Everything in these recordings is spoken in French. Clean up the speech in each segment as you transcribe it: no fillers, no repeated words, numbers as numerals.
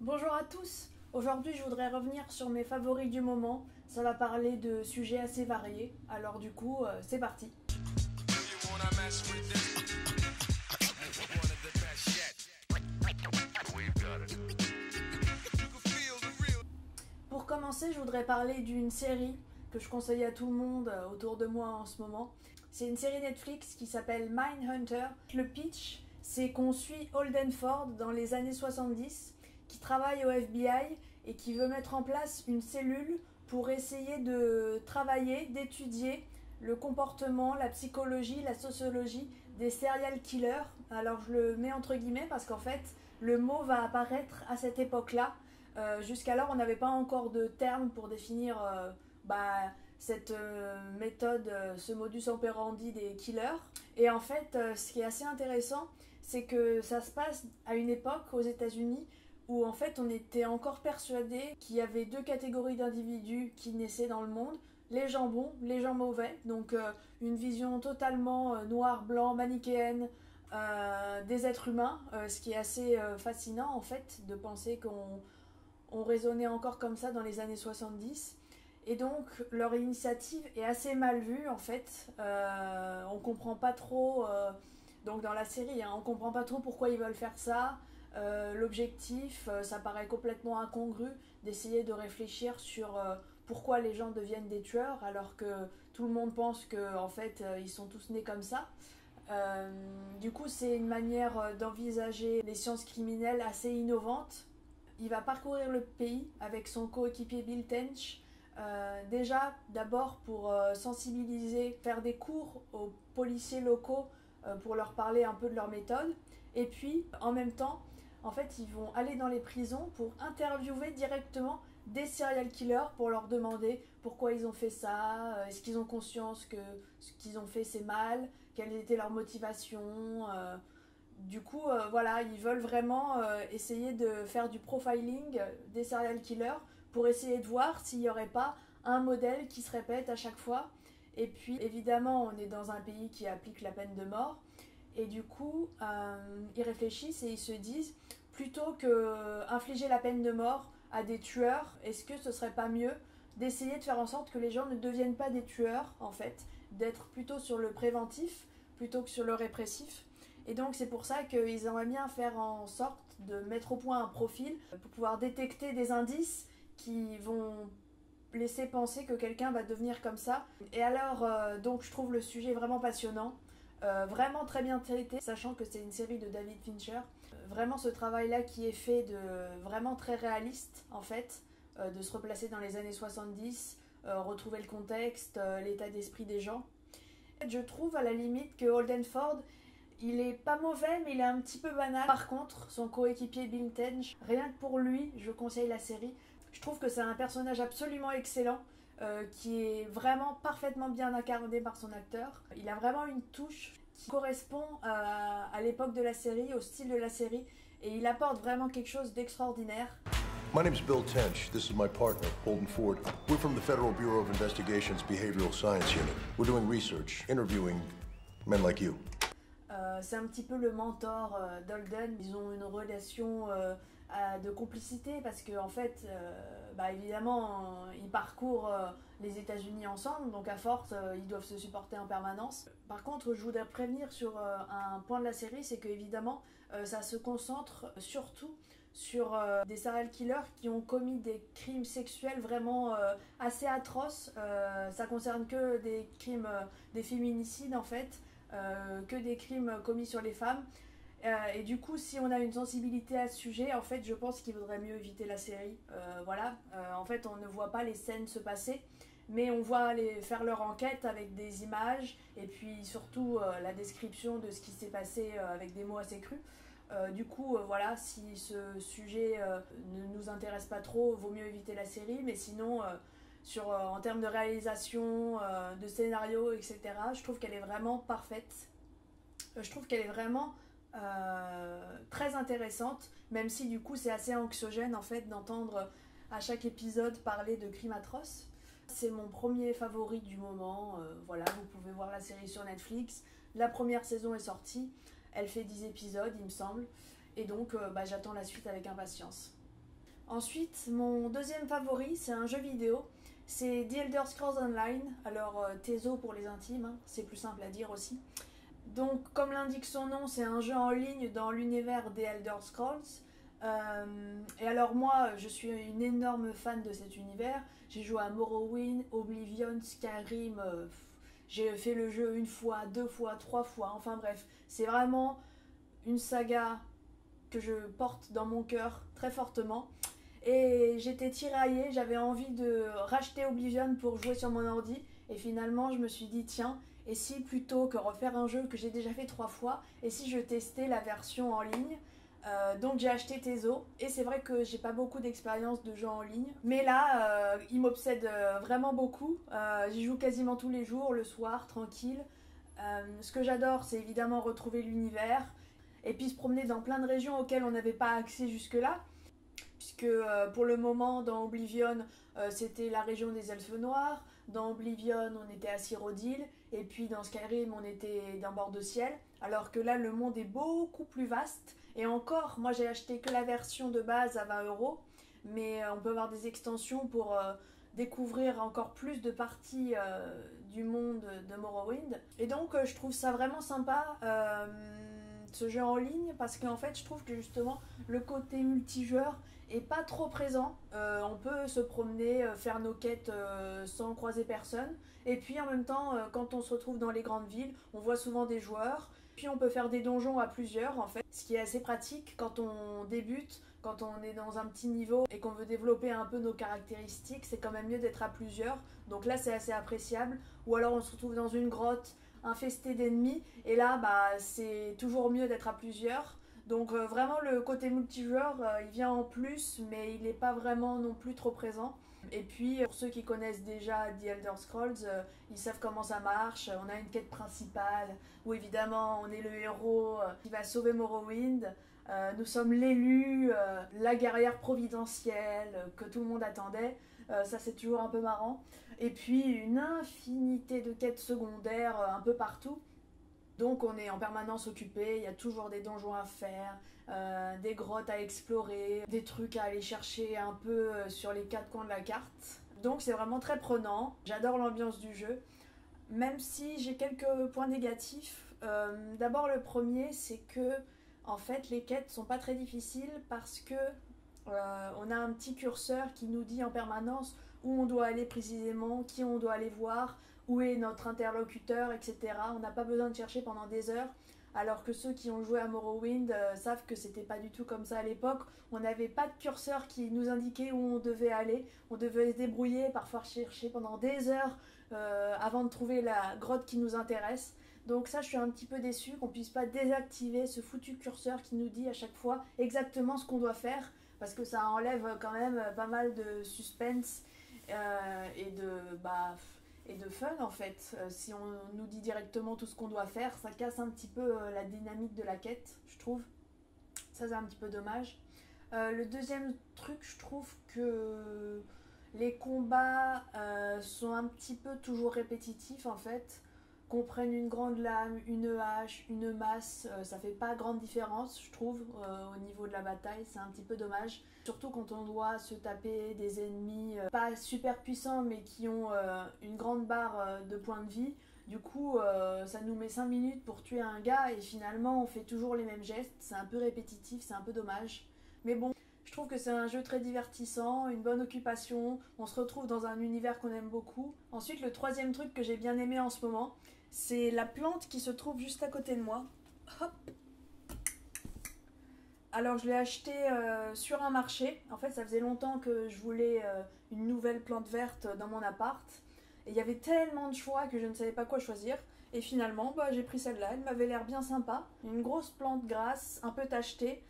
Bonjour à tous. Aujourd'hui, je voudrais revenir sur mes favoris du moment. Ça va parler de sujets assez variés. Alors du coup, c'est parti. Pour commencer, je voudrais parler d'une série que je conseille à tout le monde autour de moi en ce moment. C'est une série Netflix qui s'appelle Mindhunter. Le pitch, c'est qu'on suit Holden Ford dans les années 70, qui travaille au FBI et qui veut mettre en place une cellule pour essayer de travailler, d'étudier le comportement, la psychologie, la sociologie des serial killers. Alors je le mets entre guillemets parce qu'en fait le mot va apparaître à cette époque-là. Jusqu'alors on n'avait pas encore de terme pour définir cette méthode, ce modus operandi des killers. Et en fait, ce qui est assez intéressant, c'est que ça se passe à une époque aux États-Unis où en fait on était encore persuadé qu'il y avait deux catégories d'individus qui naissaient dans le monde, les gens bons, les gens mauvais, donc une vision totalement noir-blanc, manichéenne des êtres humains, ce qui est assez fascinant en fait de penser qu'on raisonnait encore comme ça dans les années 70. Et donc leur initiative est assez mal vue en fait, on comprend pas trop, donc dans la série, on comprend pas trop pourquoi ils veulent faire ça. L'objectif, ça paraît complètement incongru d'essayer de réfléchir sur pourquoi les gens deviennent des tueurs alors que tout le monde pense que en fait ils sont tous nés comme ça. Du coup, c'est une manière d'envisager les sciences criminelles assez innovante. Il va parcourir le pays avec son coéquipier Bill Tench. Déjà, d'abord pour sensibiliser, faire des cours aux policiers locaux pour leur parler un peu de leur méthode. Et puis, en même temps, en fait, ils vont aller dans les prisons pour interviewer directement des serial killers pour leur demander pourquoi ils ont fait ça, est-ce qu'ils ont conscience que ce qu'ils ont fait c'est mal, quelle était leur motivation. Du coup, voilà, ils veulent vraiment essayer de faire du profiling des serial killers pour essayer de voir s'il n'y aurait pas un modèle qui se répète à chaque fois. Et puis, évidemment, on est dans un pays qui applique la peine de mort. Et du coup, ils réfléchissent et ils se disent, plutôt que infliger la peine de mort à des tueurs, est-ce que ce serait pas mieux d'essayer de faire en sorte que les gens ne deviennent pas des tueurs, en fait, d'être plutôt sur le préventif plutôt que sur le répressif. Et donc c'est pour ça qu'ils aimeraient bien faire en sorte de mettre au point un profil pour pouvoir détecter des indices qui vont laisser penser que quelqu'un va devenir comme ça. Et alors, donc je trouve le sujet vraiment passionnant. Vraiment très bien traité, sachant que c'est une série de David Fincher. Vraiment ce travail-là qui est fait de vraiment très réaliste en fait, de se replacer dans les années 70, retrouver le contexte, l'état d'esprit des gens. Je trouve à la limite que Holden Ford, il est pas mauvais mais il est un petit peu banal. Par contre, son coéquipier Bill Tench, rien que pour lui, je conseille la série. Je trouve que c'est un personnage absolument excellent. Qui est vraiment parfaitement bien incarné par son acteur. Il a vraiment une touche qui correspond à l'époque de la série, au style de la série, et il apporte vraiment quelque chose d'extraordinaire. My name is Bill Tench. This is my partner, Holden Ford. We're from the Federal Bureau of Investigation's Behavioral Science Unit. We're doing research, interviewing men like you. C'est un petit peu le mentor d'Holden. Ils ont une relation de complicité parce que en fait, évidemment, ils parcourent les États-Unis ensemble, donc à force, ils doivent se supporter en permanence. Par contre, je voudrais prévenir sur un point de la série, c'est que évidemment, ça se concentre surtout sur des serial killers qui ont commis des crimes sexuels vraiment assez atroces. Ça concerne que des crimes, des féminicides en fait. Que des crimes commis sur les femmes. Et du coup, si on a une sensibilité à ce sujet, en fait, je pense qu'il vaudrait mieux éviter la série. En fait, on ne voit pas les scènes se passer, mais on voit faire leur enquête avec des images et puis surtout la description de ce qui s'est passé avec des mots assez crus. Voilà, si ce sujet ne nous intéresse pas trop, vaut mieux éviter la série, mais sinon... en termes de réalisation, de scénario, etc. Je trouve qu'elle est vraiment parfaite. Je trouve qu'elle est vraiment très intéressante, même si du coup c'est assez anxiogène en fait d'entendre à chaque épisode parler de crimes atroces. C'est mon premier favori du moment. Voilà, vous pouvez voir la série sur Netflix. La première saison est sortie. Elle fait 10 épisodes, il me semble. Et donc, j'attends la suite avec impatience. Ensuite, mon deuxième favori, c'est un jeu vidéo. C'est The Elder Scrolls Online, alors TESO pour les intimes, hein, c'est plus simple à dire aussi. Donc, comme l'indique son nom, c'est un jeu en ligne dans l'univers des Elder Scrolls. Et alors moi, je suis une énorme fan de cet univers. J'ai joué à Morrowind, Oblivion, Skyrim. J'ai fait le jeu une fois, deux fois, trois fois. Enfin bref, c'est vraiment une saga que je porte dans mon cœur très fortement. Et j'étais tiraillée, j'avais envie de racheter Oblivion pour jouer sur mon ordi. Et finalement, je me suis dit, tiens, et si plutôt que refaire un jeu que j'ai déjà fait 3 fois, et si je testais la version en ligne. Donc j'ai acheté TESO, et c'est vrai que j'ai pas beaucoup d'expérience de jeu en ligne. Mais là, il m'obsède vraiment beaucoup. J'y joue quasiment tous les jours, le soir, tranquille. Ce que j'adore, c'est évidemment retrouver l'univers, et puis se promener dans plein de régions auxquelles on n'avait pas accès jusque-là. Puisque pour le moment, dans Oblivion, c'était la région des Elfes Noirs. Dans Oblivion, on était à Cyrodiil. Et puis dans Skyrim, on était d'un bord de ciel. Alors que là, le monde est beaucoup plus vaste. Et encore, moi j'ai acheté que la version de base à 20 €. Mais on peut avoir des extensions pour découvrir encore plus de parties du monde de Morrowind. Et donc, je trouve ça vraiment sympa. Ce jeu en ligne, parce qu'en fait je trouve que justement le côté multijoueur est pas trop présent. On peut se promener, faire nos quêtes sans croiser personne, et puis en même temps quand on se retrouve dans les grandes villes, on voit souvent des joueurs, puis on peut faire des donjons à plusieurs en fait, ce qui est assez pratique quand on débute, quand on est dans un petit niveau et qu'on veut développer un peu nos caractéristiques. C'est quand même mieux d'être à plusieurs, donc là c'est assez appréciable. Ou alors on se retrouve dans une grotte infesté d'ennemis, et là c'est toujours mieux d'être à plusieurs. Donc vraiment le côté multijoueur il vient en plus, mais il n'est pas vraiment non plus trop présent. Et puis pour ceux qui connaissent déjà The Elder Scrolls, ils savent comment ça marche. On a une quête principale où évidemment on est le héros qui va sauver Morrowind. Nous sommes l'élu, la guerrière providentielle que tout le monde attendait. Ça c'est toujours un peu marrant. Et puis une infinité de quêtes secondaires un peu partout. Donc on est en permanence occupé, il y a toujours des donjons à faire, des grottes à explorer, des trucs à aller chercher un peu sur les 4 coins de la carte. Donc c'est vraiment très prenant, j'adore l'ambiance du jeu, même si j'ai quelques points négatifs. D'abord le premier, c'est que en fait les quêtes sont pas très difficiles parce que on a un petit curseur qui nous dit en permanence où on doit aller précisément, qui on doit aller voir, où est notre interlocuteur, etc. On n'a pas besoin de chercher pendant des heures, alors que ceux qui ont joué à Morrowind savent que c'était pas du tout comme ça à l'époque. On n'avait pas de curseur qui nous indiquait où on devait aller, on devait se débrouiller, parfois chercher pendant des heures avant de trouver la grotte qui nous intéresse. Donc ça, je suis un petit peu déçue qu'on puisse pas désactiver ce foutu curseur qui nous dit à chaque fois exactement ce qu'on doit faire, parce que ça enlève quand même pas mal de suspense et de fun en fait. Si on nous dit directement tout ce qu'on doit faire, ça casse un petit peu la dynamique de la quête, je trouve. Ça c'est un petit peu dommage. Le deuxième truc, je trouve que les combats sont un petit peu toujours répétitifs en fait. Qu'on prenne une grande lame, une hache, une masse, ça fait pas grande différence, je trouve, au niveau de la bataille. C'est un petit peu dommage. Surtout quand on doit se taper des ennemis pas super puissants, mais qui ont une grande barre de points de vie. Du coup, ça nous met 5 minutes pour tuer un gars, et finalement, on fait toujours les mêmes gestes. C'est un peu répétitif, c'est un peu dommage. Mais bon, je trouve que c'est un jeu très divertissant, une bonne occupation. On se retrouve dans un univers qu'on aime beaucoup. Ensuite, le troisième truc que j'ai bien aimé en ce moment, c'est la plante qui se trouve juste à côté de moi. Hop. Alors je l'ai acheté sur un marché. En fait ça faisait longtemps que je voulais une nouvelle plante verte dans mon appart. Et il y avait tellement de choix que je ne savais pas quoi choisir. Et finalement j'ai pris celle-là, elle m'avait l'air bien sympa. Une grosse plante grasse, un peu tachetée.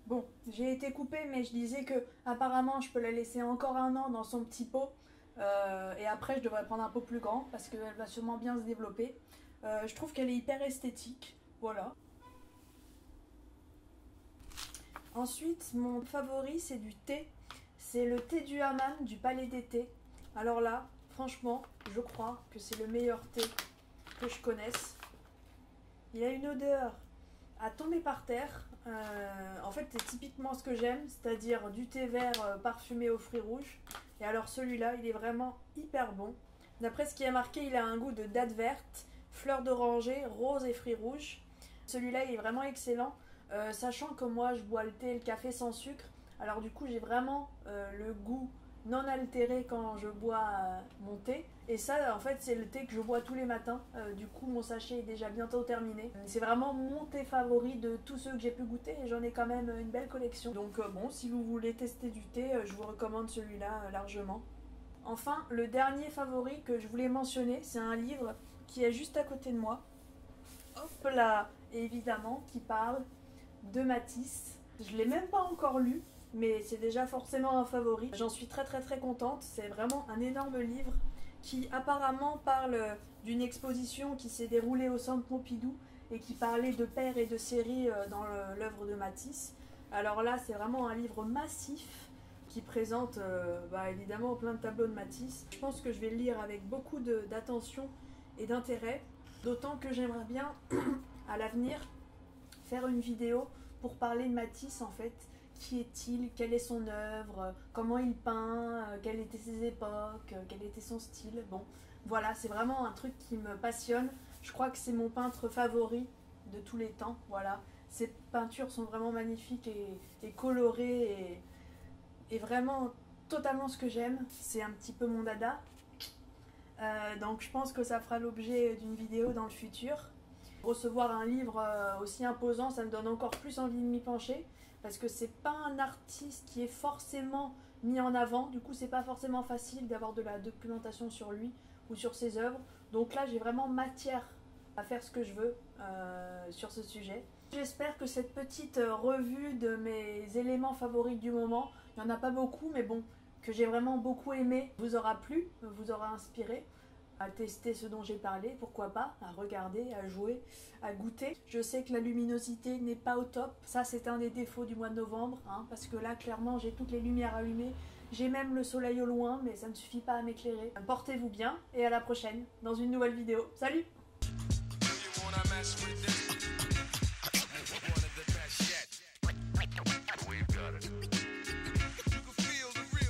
Bon, j'ai été coupée, mais je disais que apparemment je peux la laisser encore 1 an dans son petit pot. Et après je devrais prendre un pot plus grand parce qu'elle va sûrement bien se développer. Je trouve qu'elle est hyper esthétique, voilà. Ensuite, mon favori c'est du thé. C'est le thé du hammam du Palais des Thés. Alors là, franchement, je crois que c'est le meilleur thé que je connaisse. Il a une odeur à tomber par terre. En fait, c'est typiquement ce que j'aime, c'est-à-dire du thé vert parfumé aux fruits rouges. Et alors celui-là, il est vraiment hyper bon. D'après ce qui est marqué, il a un goût de date verte, fleur d'oranger, rose et fruits rouges. Celui-là, il est vraiment excellent, sachant que moi, je bois le thé et le café sans sucre. Alors du coup, j'ai vraiment le goût non altéré quand je bois mon thé. Et ça, en fait, c'est le thé que je bois tous les matins. Du coup, mon sachet est déjà bientôt terminé. C'est vraiment mon thé favori de tous ceux que j'ai pu goûter et j'en ai quand même une belle collection. Donc bon, si vous voulez tester du thé, je vous recommande celui-là largement. Enfin, le dernier favori que je voulais mentionner, c'est un livre qui est juste à côté de moi. Hop là, évidemment, qui parle de Matisse. Je ne l'ai même pas encore lu, mais c'est déjà forcément un favori. J'en suis très contente, c'est vraiment un énorme livre qui apparemment parle d'une exposition qui s'est déroulée au Centre Pompidou et qui parlait de pères et de séries dans l'œuvre de Matisse. Alors là, c'est vraiment un livre massif qui présente évidemment plein de tableaux de Matisse. Je pense que je vais le lire avec beaucoup d'attention et d'intérêt, d'autant que j'aimerais bien à l'avenir faire une vidéo pour parler de Matisse en fait. Qui est-il? Quelle est son œuvre? Comment il peint? Quelles étaient ses époques? Quel était son style? Bon, voilà, c'est vraiment un truc qui me passionne. Je crois que c'est mon peintre favori de tous les temps. Voilà, ses peintures sont vraiment magnifiques et colorées et vraiment totalement ce que j'aime. C'est un petit peu mon dada. Donc je pense que ça fera l'objet d'une vidéo dans le futur. Recevoir un livre aussi imposant, ça me donne encore plus envie de m'y pencher. Parce que c'est pas un artiste qui est forcément mis en avant, du coup c'est pas forcément facile d'avoir de la documentation sur lui ou sur ses œuvres. Donc là j'ai vraiment matière à faire ce que je veux sur ce sujet. J'espère que cette petite revue de mes éléments favoris du moment, il n'y en a pas beaucoup mais bon, que j'ai vraiment beaucoup aimé, vous aura plu, vous aura inspiré à tester ce dont j'ai parlé, pourquoi pas, à regarder, à jouer, à goûter. Je sais que la luminosité n'est pas au top, ça c'est un des défauts du mois de novembre, hein, parce que là clairement j'ai toutes les lumières allumées, j'ai même le soleil au loin, mais ça ne suffit pas à m'éclairer. Portez-vous bien et à la prochaine dans une nouvelle vidéo. Salut!